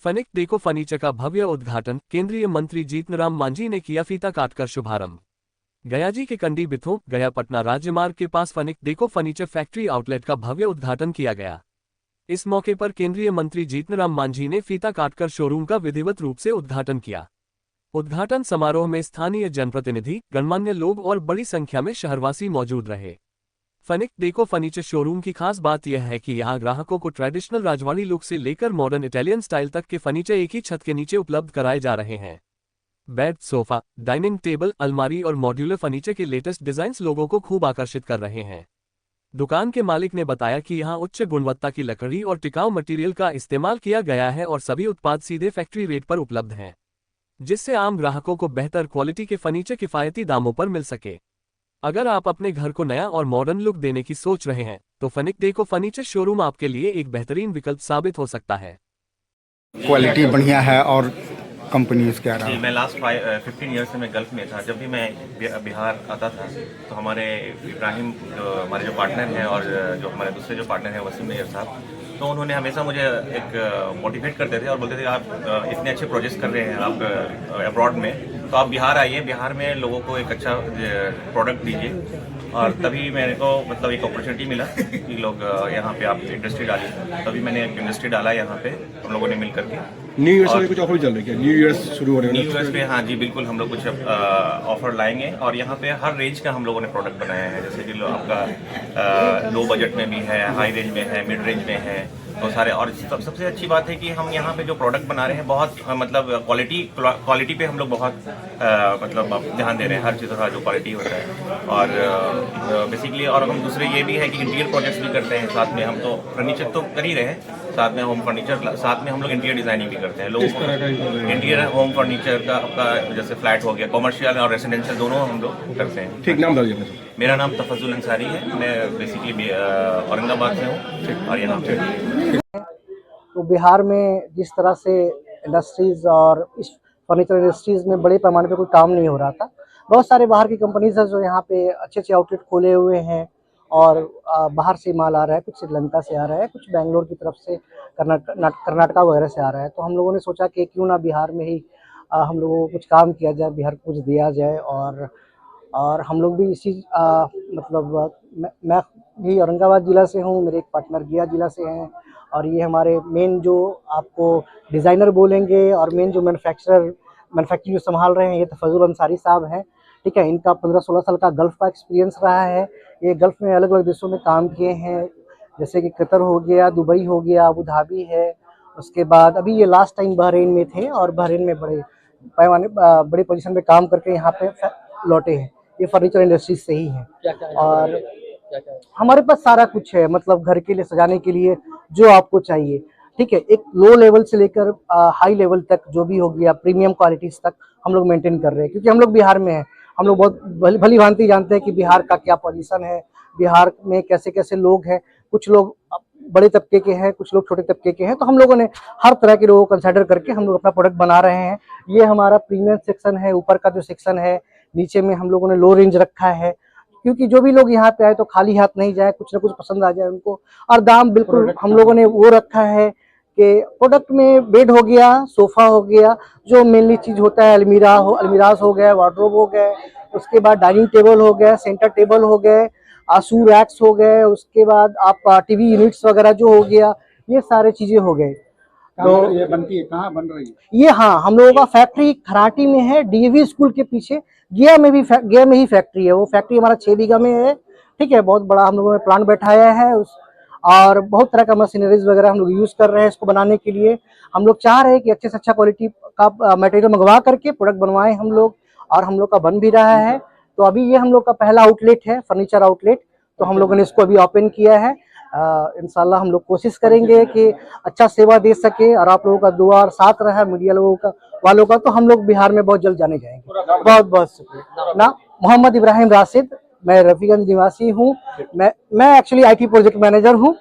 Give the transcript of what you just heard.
फनिक deco furniture का भव्य उद्घाटन केंद्रीय मंत्री जीतन राम मांझी ने किया फीता काटकर शुभारंभ। गयाजी के कंडी बिथों गया पटना राजमार्ग के पास फनिक डेको फर्नीचर फैक्ट्री आउटलेट का भव्य उद्घाटन किया गया। इस मौके पर केंद्रीय मंत्री जीतन राम मांझी ने फीता काटकर शोरूम का विधिवत रूप से उद्घाटन किया। उद्घाटन समारोह में स्थानीय जनप्रतिनिधि, गणमान्य लोग और बड़ी संख्या में शहरवासी मौजूद रहे। फनिक डेको फर्नीचर शोरूम की खास बात यह है कि यहाँ ग्राहकों को ट्रेडिशनल राजवाड़ी लुक से लेकर मॉडर्न इटालियन स्टाइल तक के फर्नीचर एक ही छत के नीचे उपलब्ध कराए जा रहे हैं। बेड, सोफा, डाइनिंग टेबल, अलमारी और मॉड्यूलर फर्नीचर के लेटेस्ट डिजाइन्स लोगों को खूब आकर्षित कर रहे हैं। दुकान के मालिक ने बताया कि यहाँ उच्च गुणवत्ता की लकड़ी और टिकाऊ मटेरियल का इस्तेमाल किया गया है और सभी उत्पाद सीधे फैक्ट्री रेट पर उपलब्ध हैं, जिससे आम ग्राहकों को बेहतर क्वालिटी के फर्नीचर किफायती दामों पर मिल सके। अगर आप अपने घर को नया और मॉडर्न लुक देने की सोच रहे हैं तो फनिक डेको फर्नीचर शोरूम आपके लिए एक बेहतरीन विकल्प साबित हो सकता है। क्वालिटी बढ़िया है और कंपनी उसके आ रहा है। मैं लास्ट 15 ईयर से मैं गल्फ में था। जब भी मैं बिहार आता था तो हमारे इब्राहिम हमारे जो पार्टनर हैं और जो हमारे दूसरे जो पार्टनर हैं वसीम नैयर साहब, तो उन्होंने हमेशा मुझे एक मोटिवेट करते थे और बोलते थे आप इतने अच्छे प्रोजेक्ट्स कर रहे हैं आप अब्रॉड में, तो आप बिहार आइए, बिहार में लोगों को एक अच्छा प्रोडक्ट दीजिए। और तभी मेरे को मतलब एक अपॉर्चुनिटी मिला कि लोग यहाँ पे आप इंडस्ट्री डालिए, तभी मैंने एक इंडस्ट्री डाला यहाँ पे हम लोगों ने मिल करके। न्यू ईयर से कुछ ऑफर चल रही है? न्यू ईयर शुरू हो रहे हैं? न्यू ईयर पे हाँ जी बिल्कुल, हम लोग कुछ ऑफर लाएंगे और यहाँ पे हर रेंज का हम लोगों ने प्रोडक्ट बनाया है। जैसे कि आपका लो बजट में भी है, हाई रेंज में है, मिड रेंज में है, तो सारे। और सबसे अच्छी बात है कि हम यहाँ पे जो प्रोडक्ट बना रहे हैं बहुत मतलब क्वालिटी पे हम लोग बहुत मतलब ध्यान दे रहे हैं, हर चीज़ का जो क्वालिटी होता है। और बेसिकली और हम दूसरे ये भी है कि इंटीरियर प्रोजेक्ट्स भी करते हैं साथ में। हम तो फर्नीचर तो कर ही रहे हैं, साथ में होम फर्नीचर, साथ में हम लोग इंटीरियर डिजाइनिंग भी करते हैं। लोगों को इंटीरियर होम फर्नीचर का आपका जैसे फ्लैट हो गया, कॉमर्शियल और रेसिडेंशियल दोनों हम लोग करते हैं। ठीक, नाम बताइए। मेरा नाम तफजुल अंसारी है, मैं बेसिकली औरंगाबाद से हूँ और यहाँ पे। तो बिहार में जिस तरह से इंडस्ट्रीज और इस फर्नीचर इंडस्ट्रीज में बड़े पैमाने पे कोई काम नहीं हो रहा था, बहुत सारे बाहर की कंपनीज है जो यहाँ पे अच्छे अच्छे आउटलेट खोले हुए हैं और बाहर से माल आ रहा है, कुछ श्रीलंका से आ रहा है, कुछ बेंगलोर की तरफ से, कर्नाटका वगैरह से आ रहा है। तो हम लोगों ने सोचा कि क्यों ना बिहार में ही हम लोगों को कुछ काम किया जाए, बिहार को कुछ दिया जाए। और हम लोग भी इसी मतलब मैं भी औरंगाबाद ज़िला से हूँ, मेरे एक पार्टनर गया ज़िला से हैं और ये हमारे मेन जो आपको डिज़ाइनर बोलेंगे और मेन जो मैन्युफैक्चरिंग जो संभाल रहे हैं ये तफजुल अंसारी साहब हैं। ठीक है, इनका 15-16 साल का गल्फ़ का एक्सपीरियंस रहा है। ये गल्फ़ में अलग अलग देशों में काम किए हैं, जैसे कि कतर हो गया, दुबई हो गया, अबू धाबी है। उसके बाद अभी ये लास्ट टाइम बहरीन में थे और बहरीन में बड़े पोजीशन पे काम करके यहाँ पे लौटे हैं। ये फर्नीचर इंडस्ट्री से ही है और हमारे पास सारा कुछ है, मतलब घर के लिए सजाने के लिए जो आपको चाहिए। ठीक है, एक लो लेवल से लेकर हाई लेवल तक जो भी हो गया, प्रीमियम क्वालिटीज तक हम लोग मेंटेन कर रहे हैं, क्योंकि हम लोग बिहार में हैं। हम लोग बहुत भली भांति जानते हैं कि बिहार का क्या पोजीशन है, बिहार में कैसे कैसे लोग हैं। कुछ लोग बड़े तबके के हैं, कुछ लोग छोटे तबके के हैं, तो हम लोगों ने हर तरह के लोगों को कंसिडर करके हम लोग अपना प्रोडक्ट बना रहे हैं। ये हमारा प्रीमियम सेक्शन है, ऊपर का जो सेक्शन है, नीचे में हम लोगों ने लो रेंज रखा है, क्योंकि जो भी लोग यहाँ पे आए तो खाली हाथ नहीं जाए, कुछ ना कुछ पसंद आ जाए उनको। और दाम बिल्कुल हम लोगों ने वो रखा है कि प्रोडक्ट में बेड हो गया, सोफा हो गया, जो मेनली चीज होता है, अलमीराज हो गया, वार्डरोब हो गए, उसके बाद डाइनिंग टेबल हो गया, सेंटर टेबल हो गए, आसू रैक्स हो गए, उसके बाद आप टीवी यूनिट्स वगैरह जो हो गया, ये सारे चीजें हो गए। तो ये बनती है, कहाँ बन रही है ये? हाँ, हम लोगों का फैक्ट्री खराटी में है, डीएवी स्कूल के पीछे। गया में ही फैक्ट्री है। वो फैक्ट्री हमारा 6 बीघा में है। ठीक है, बहुत बड़ा हम लोगों ने प्लांट बैठाया है और बहुत तरह का मशीनरीज वगैरह हम लोग यूज कर रहे हैं इसको बनाने के लिए। हम लोग चाह रहे हैं कि अच्छे से अच्छा क्वालिटी का मटेरियल मंगवा करके प्रोडक्ट बनवाएं हम लोग, और हम लोग का बन भी रहा है। तो अभी ये हम लोग का पहला आउटलेट है, फर्नीचर आउटलेट, तो हम लोगों ने इसको अभी ओपन किया है। इंशाल्लाह हम लोग कोशिश करेंगे कि अच्छा सेवा दे सके और आप लोगों का दुआ और साथ रहा मीडिया वालों का, तो हम लोग बिहार में बहुत जल्द जाने जाएंगे। बहुत बहुत शुक्रिया। ना मोहम्मद इब्राहिम राशिद, मैं रफीगंज निवासी हूँ। मैं एक्चुअली IT प्रोजेक्ट मैनेजर हूँ।